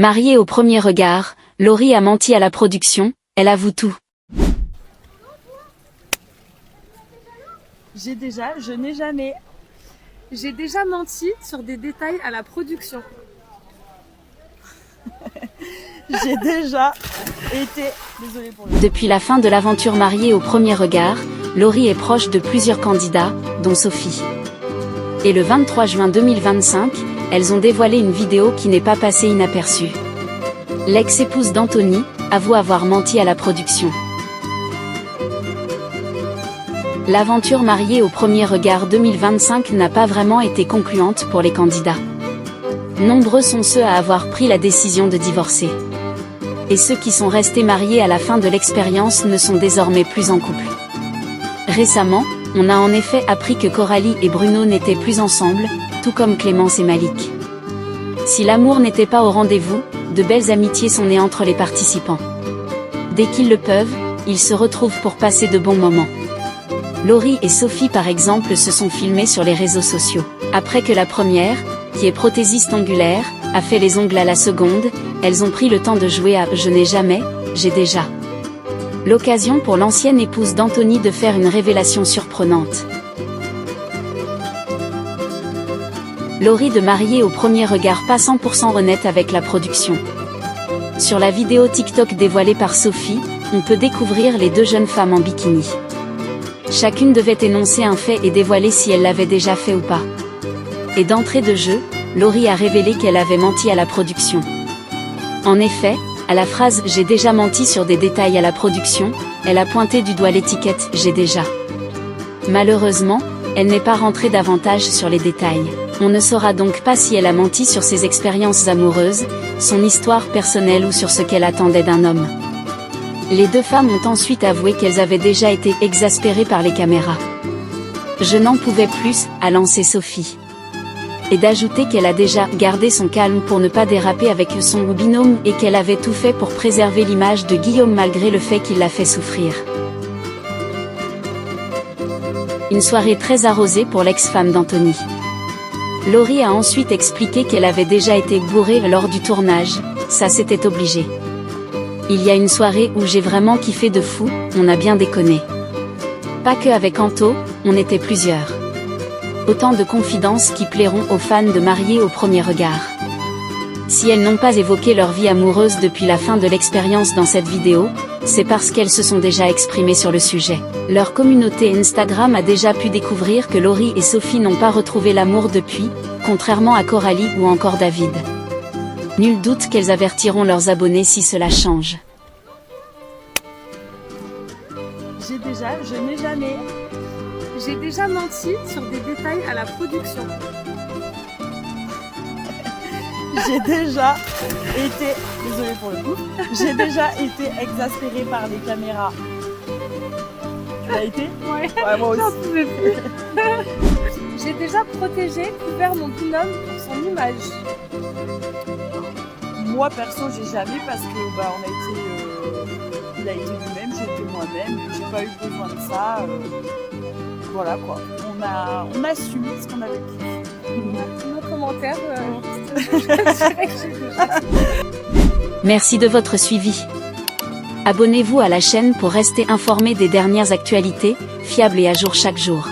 Mariée au premier regard, Laurie a menti à la production, elle avoue tout. J'ai déjà menti sur des détails à la production. J'ai déjà été... Désolée pour le... Depuis la fin de l'aventure Mariée au premier regard, Laurie est proche de plusieurs candidats, dont Sophie. Et le 23 juin 2025, elles ont dévoilé une vidéo qui n'est pas passée inaperçue. L'ex-épouse d'Anthony avoue avoir menti à la production. L'aventure Mariée au premier regard 2025 n'a pas vraiment été concluante pour les candidats. Nombreux sont ceux à avoir pris la décision de divorcer. Et ceux qui sont restés mariés à la fin de l'expérience ne sont désormais plus en couple. Récemment, on a en effet appris que Coralie et Bruno n'étaient plus ensemble, tout comme Clémence et Malik. Si l'amour n'était pas au rendez-vous, de belles amitiés sont nées entre les participants. Dès qu'ils le peuvent, ils se retrouvent pour passer de bons moments. Laurie et Sophie par exemple se sont filmées sur les réseaux sociaux. Après que la première, qui est prothésiste ongulaire, a fait les ongles à la seconde, elles ont pris le temps de jouer à « Je n'ai jamais, j'ai déjà ». L'occasion pour l'ancienne épouse d'Anthony de faire une révélation surprenante. Laurie de Mariée au premier regard pas 100% honnête avec la production. Sur la vidéo TikTok dévoilée par Sophie, on peut découvrir les deux jeunes femmes en bikini. Chacune devait énoncer un fait et dévoiler si elle l'avait déjà fait ou pas. Et d'entrée de jeu, Laurie a révélé qu'elle avait menti à la production. En effet, à la phrase « J'ai déjà menti sur des détails à la production », elle a pointé du doigt l'étiquette « J'ai déjà ». Malheureusement, elle n'est pas rentrée davantage sur les détails. On ne saura donc pas si elle a menti sur ses expériences amoureuses, son histoire personnelle ou sur ce qu'elle attendait d'un homme. Les deux femmes ont ensuite avoué qu'elles avaient déjà été exaspérées par les caméras. « Je n'en pouvais plus », a lancé Sophie. Et d'ajouter qu'elle a déjà gardé son calme pour ne pas déraper avec son binôme et qu'elle avait tout fait pour préserver l'image de Guillaume malgré le fait qu'il l'a fait souffrir. Une soirée très arrosée pour l'ex-femme d'Anthony. Laurie a ensuite expliqué qu'elle avait déjà été bourrée lors du tournage, ça c'était obligé. Il y a une soirée où j'ai vraiment kiffé de fou, on a bien déconné. Pas que avec Anto, on était plusieurs. Autant de confidences qui plairont aux fans de Mariée au premier regard. Si elles n'ont pas évoqué leur vie amoureuse depuis la fin de l'expérience dans cette vidéo, c'est parce qu'elles se sont déjà exprimées sur le sujet. Leur communauté Instagram a déjà pu découvrir que Laurie et Sophie n'ont pas retrouvé l'amour depuis, contrairement à Coralie ou encore David. Nul doute qu'elles avertiront leurs abonnés si cela change. Je n'ai jamais... J'ai déjà menti sur des détails à la production. J'ai déjà été... Désolée pour le coup. J'ai déjà été exaspérée par les caméras. Tu l'as été? Ouais, moi aussi. J'en pouvais plus. J'ai déjà protégé, couvert mon binôme pour son image. Moi perso, j'ai jamais parce que on a été... il a été lui-même, j'ai été moi-même, j'ai pas eu besoin de ça. Voilà quoi, on assume ce qu'on avait dit. Nos commentaires, je dirais que j'ai déjà. Merci de votre suivi. Abonnez-vous à la chaîne pour rester informé des dernières actualités, fiables et à jour chaque jour.